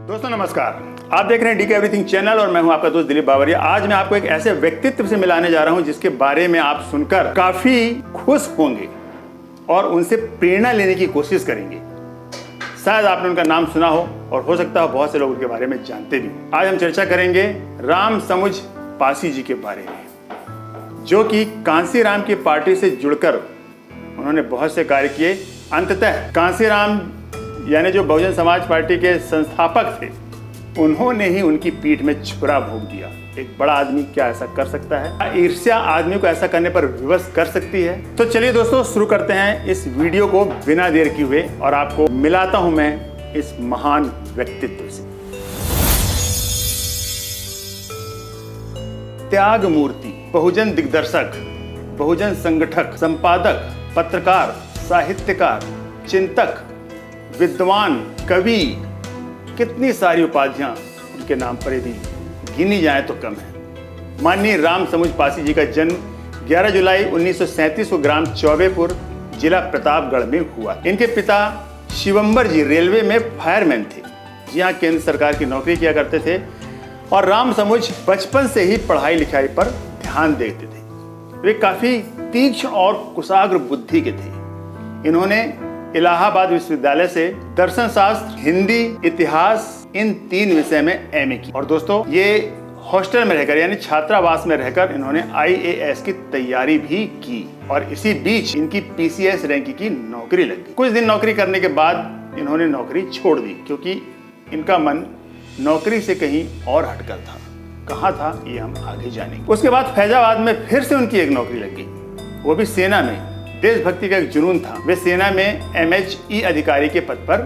दोस्तों नमस्कार, आप देख रहे हैं डीके एवरीथिंग चैनल और मैं हूं आपका दोस्त दिलीप बावरिया। आज मैं आपको एक ऐसे व्यक्तित्व से मिलाने जा रहा हूं जिसके बारे में आप सुनकर काफी खुश होंगे और उनसे प्रेरणा लेने की कोशिश करेंगे। शायद आपने उनका नाम सुना हो और हो सकता है बहुत से लोग उनके बारे में जानते भी हो। आज हम चर्चा करेंगे राम समुझ पासी जी के बारे में, जो कि कांसीराम की पार्टी से जुड़कर उन्होंने बहुत से कार्य किए। अंततः कांसीराम यानी जो बहुजन समाज पार्टी के संस्थापक थे, उन्होंने ही उनकी पीठ में छुरा भोंक दिया। एक बड़ा आदमी क्या ऐसा कर सकता है? ईर्ष्या आदमी को ऐसा करने पर विवश कर सकती है। तो चलिए दोस्तों शुरू करते हैं इस वीडियो को बिना देर किए हुए और आपको मिलाता हूं मैं इस महान व्यक्तित्व से। त्याग मूर्ति, बहुजन दिग्दर्शक, बहुजन संगठक, संपादक, पत्रकार, साहित्यकार, चिंतक, विद्वान, कवि, कितनी सारी उपाधियां उनके नाम पर यदि गिनी जाए तो कम है। माननीय राम समुझ पासी जी का जन्म 11 जुलाई 1937 को ग्राम चौबेपुर, जिला प्रतापगढ़ में हुआ। इनके पिता शिवंबर जी रेलवे में फायरमैन थे, जहां केंद्र सरकार की नौकरी किया करते थे और राम समुझ बचपन से ही पढ़ाई लिखाई पर ध्यान देते थे। वे काफी तीक्ष्ण और कुशाग्र बुद्धि के थे। इन्होंने इलाहाबाद विश्वविद्यालय से दर्शन शास्त्र, हिंदी, इतिहास इन 3 विषय में एमए की। और दोस्तों ये हॉस्टल में रहकर यानी छात्रावास में रहकर इन्होंने आईएएस की तैयारी भी की और इसी बीच इनकी पीसीएस रैंक की नौकरी लग गई। कुछ दिन नौकरी करने के बाद इन्होंने नौकरी छोड़ दी क्योंकि इनका मन नौकरी से कहीं और हटकर था। कहाँ था ये हम आगे जानेंगे। उसके बाद फैजाबाद में फिर से उनकी एक नौकरी लग गई, वो भी सेना में। देशभक्ति का एक जुनून था। वे सेना में एमएचई अधिकारी के पद पर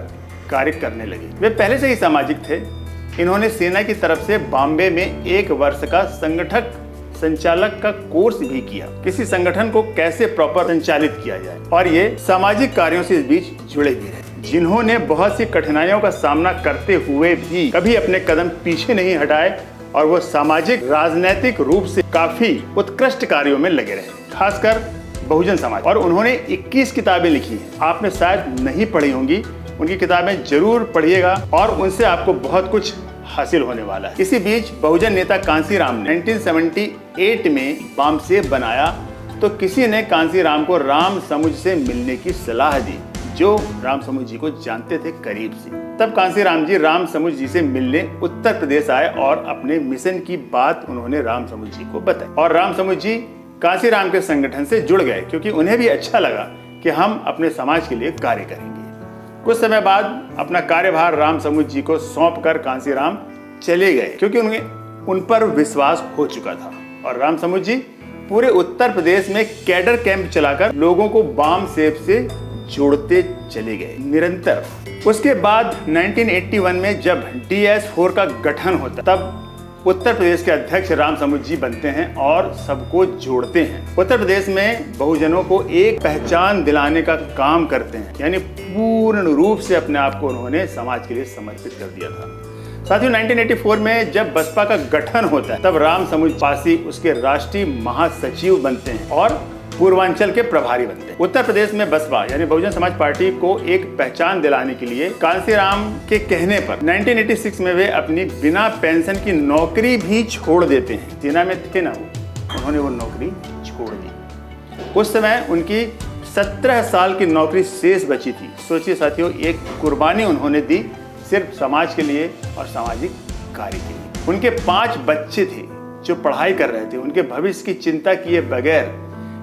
कार्य करने लगे। वे पहले से ही सामाजिक थे। इन्होंने सेना की तरफ से बॉम्बे में 1 वर्ष का संगठक संचालक का कोर्स भी किया, किसी संगठन को कैसे प्रॉपर संचालित किया जाए, और ये सामाजिक कार्यों से इस बीच जुड़े भी रहे। जिन्होंने बहुत सी कठिनाइयों का सामना करते हुए भी कभी अपने कदम पीछे नहीं हटाए और वो सामाजिक राजनीतिक रूप से काफी उत्कृष्ट कार्यों में लगे रहे, खासकर बहुजन समाज। और उन्होंने 21 किताबें लिखी हैं। आपने शायद नहीं पढ़ी होंगी, उनकी किताबें जरूर पढ़िएगा और उनसे आपको बहुत कुछ हासिल होने वाला है। इसी बीच बहुजन नेता कांसीराम ने 1978 में बामसेब बनाया तो किसी ने कांसीराम को राम समुझ से मिलने की सलाह दी, जो राम समुझ जी को जानते थे करीब से। तब कांसीराम जी राम समुझ जी से मिलने उत्तर प्रदेश आए और अपने मिशन की बात उन्होंने राम समुझ जी को बताई और राम समुझ जी कांसीराम के संगठन से जुड़ गए क्योंकि उन्हें भी अच्छा लगा कि हम अपने समाज के लिए कार्य करेंगे। कुछ समय बाद अपना कार्यभार राम समुझ जी को सौंपकर कांसीराम चले गए क्योंकि उन पर विश्वास हो चुका था। और राम समुझ जी पूरे उत्तर प्रदेश में कैडर कैंप चलाकर लोगों को बामसेब से जोड़ते चले गए निरंतर। उसके बाद 1981 में जब DS4 का गठन होता तब उत्तर प्रदेश के अध्यक्ष राम समुझ जी बनते हैं और सबको जोड़ते हैं। उत्तर प्रदेश में बहुजनों को एक पहचान दिलाने का काम करते हैं, यानी पूर्ण रूप से अपने आप को उन्होंने समाज के लिए समर्पित कर दिया था। साथियों 1984 में जब बसपा का गठन होता है तब राम समुझ पासी उसके राष्ट्रीय महासचिव बनते हैं और पूर्वांचल के प्रभारी बनते हैं। उत्तर प्रदेश में बसपा यानी बहुजन समाज पार्टी को एक पहचान दिलाने के लिए कांसीराम के कहने पर 1986 में वे अपनी बिना पेंशन की नौकरी भी छोड़ देते हैं। सेना में थे ना वो, उन्होंने वो नौकरी छोड़ दी। उस समय उनकी 17 साल की नौकरी शेष बची थी। सोचिए साथियों, एक कुर्बानी उन्होंने दी सिर्फ समाज के लिए और सामाजिक कार्य के लिए। उनके 5 बच्चे थे जो पढ़ाई कर रहे थे। उनके भविष्य की चिंता किए बगैर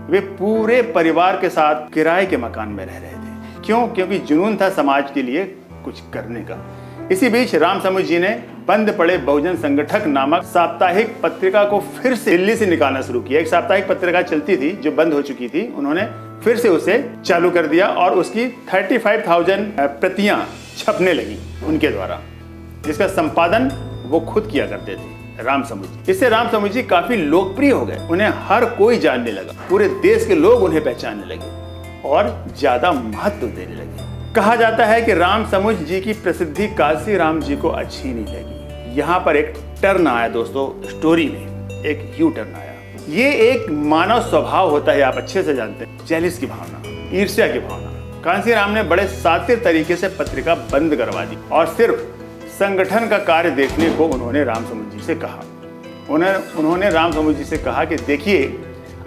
वे पूरे परिवार के साथ किराए के मकान में रह रहे थे। क्यों? क्योंकि जुनून था समाज के लिए कुछ करने का। इसी बीच राम समुझ जी ने बंद पड़े बहुजन संगठक नामक साप्ताहिक पत्रिका को फिर से दिल्ली से निकालना शुरू किया। एक साप्ताहिक पत्रिका चलती थी जो बंद हो चुकी थी, उन्होंने फिर से उसे चालू कर दिया और उसकी 35,000 प्रतियां छपने लगी उनके द्वारा, जिसका संपादन वो खुद किया करते थे राम समुझ। इससे राम समुझ जी काफी लोकप्रिय हो गए। उन्हें हर कोई जानने लगा, पूरे देश के लोग उन्हें पहचानने लगे और ज्यादा महत्व देने लगे। कहा जाता है कि राम समुझ जी की प्रसिद्धि कांसीराम जी को अच्छी नहीं लगी। यहाँ पर एक टर्न आया दोस्तों, स्टोरी में एक यू टर्न आया। ये एक मानव स्वभाव होता है, आप अच्छे से जानते हैं, जेलिस की भावना, ईर्ष्या की भावना। कांसीराम ने बड़े शातिर तरीके से पत्रिका बंद करवा दी और सिर्फ संगठन का कार्य देखने को उन्होंने रामसमुद्र जी से कहा। उन्होंने रामसमुद्र जी से कहा कि देखिए,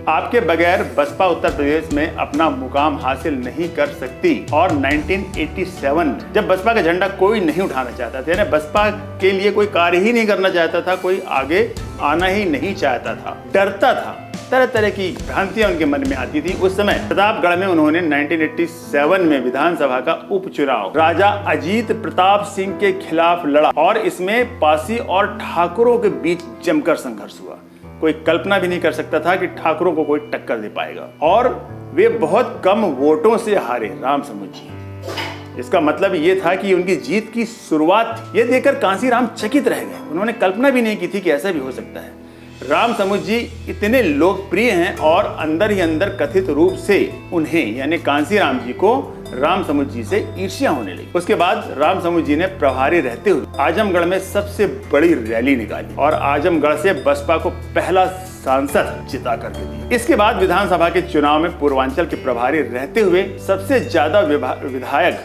आपके बगैर बसपा उत्तर प्रदेश में अपना मुकाम हासिल नहीं कर सकती। और 1987 जब बसपा का झंडा कोई नहीं उठाना चाहता था, यानी बसपा के लिए कोई कार्य ही नहीं करना चाहता था, कोई आगे आना ही नहीं चाहता था, डरता था, तरह तरह की भ्रांतियां उनके मन में आती थी। उस समय प्रतापगढ़ में उन्होंने 1987 में विधानसभा का उपचुनाव राजा अजीत प्रताप सिंह के खिलाफ लड़ा और इसमें पासी और ठाकुरों के बीच जमकर संघर्ष हुआ। कोई कल्पना भी नहीं कर सकता था कि ठाकुरों को कोई टक्कर दे पाएगा, और वे बहुत कम वोटों से हारे रामसमुद्र जी। इसका मतलब ये था कि उनकी जीत की शुरुआत थी। ये देखकर कांसीराम चकित रह गए। उन्होंने कल्पना भी नहीं की थी कि ऐसा भी हो सकता है। रामसमुद्र जी इतने लोकप्रिय हैं और अंदर ही अंदर कथित रूप से उन्हें, यानी कांसीराम जी को, रामसमुद्र जी से ईर्ष्या होने लगी। उसके बाद रामसमुद्र जी ने प्रभारी रहते हुए आजमगढ़ में सबसे बड़ी रैली निकाली और आजमगढ़ से बसपा को पहला सांसद जिता करके दिया। इसके बाद विधानसभा के चुनाव में पूर्वांचल के प्रभारी रहते हुए सबसे ज्यादा विधायक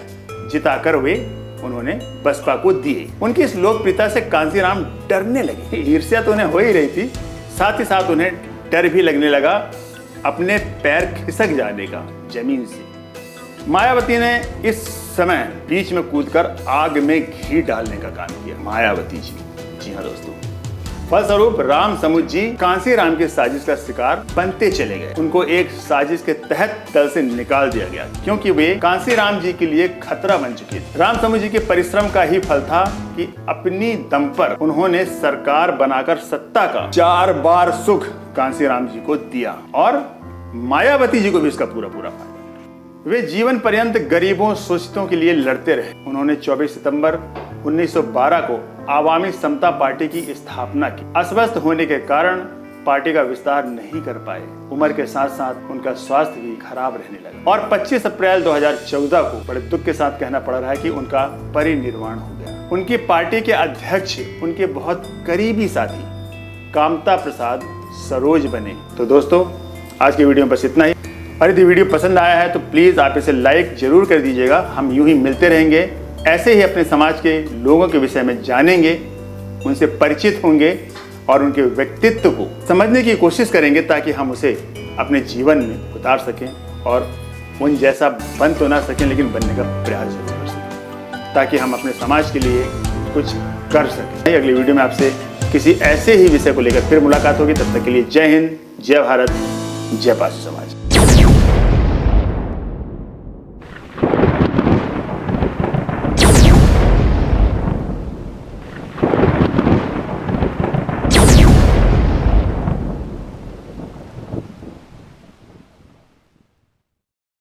जिताकर वे उन्होंने बसपा को दिए। उनकी इस लोकप्रियता से कांसीराम डरने लगे। ईर्ष्या तो उन्हें हो ही रही थी, साथ ही साथ उन्हें डर भी लगने लगा अपने पैर खिसक जाने का जमीन से। मायावती ने इस समय बीच में कूदकर आग में घी डालने का काम किया। मायावती जी, जी हाँ दोस्तों। फलस्वरूप रामसमुद्र जी कांसीराम की साजिश का शिकार बनते चले गए। उनको एक साजिश के तहत दल से निकाल दिया गया क्योंकि वे कांसीराम जी के लिए खतरा बन चुके थे। रामसमुद्र जी के परिश्रम का ही फल था कि अपनी दम पर उन्होंने सरकार बनाकर सत्ता का 4 बार सुख कांसीराम जी को दिया और मायावती जी को भी इसका पूरा फायदा। वे जीवन पर्यंत गरीबों शोषितों के लिए लड़ते रहे। उन्होंने 24 सितंबर 1912 को आवामी समता पार्टी की स्थापना की। अस्वस्थ होने के कारण पार्टी का विस्तार नहीं कर पाए। उम्र के साथ साथ उनका स्वास्थ्य भी खराब रहने लगा और 25 अप्रैल 2014 को बड़े दुख के साथ कहना पड़ रहा है कि उनका परिनिर्वाण हो गया। उनकी पार्टी के अध्यक्ष उनके बहुत करीबी साथी कामता प्रसाद सरोज बने। तो दोस्तों, आज की वीडियो में बस इतना ही। और यदि वीडियो पसंद आया है तो प्लीज़ आप इसे लाइक जरूर कर दीजिएगा। हम यूं ही मिलते रहेंगे, ऐसे ही अपने समाज के लोगों के विषय में जानेंगे, उनसे परिचित होंगे और उनके व्यक्तित्व को समझने की कोशिश करेंगे ताकि हम उसे अपने जीवन में उतार सकें और उन जैसा बन तो ना सकें लेकिन बनने का प्रयास जरूर कर सकें, ताकि हम अपने समाज के लिए कुछ कर सकें। अगली वीडियो में आपसे किसी ऐसे ही विषय को लेकर फिर मुलाकात होगी। तब तक के लिए जय हिंद, जय भारत, जय पासी समाज।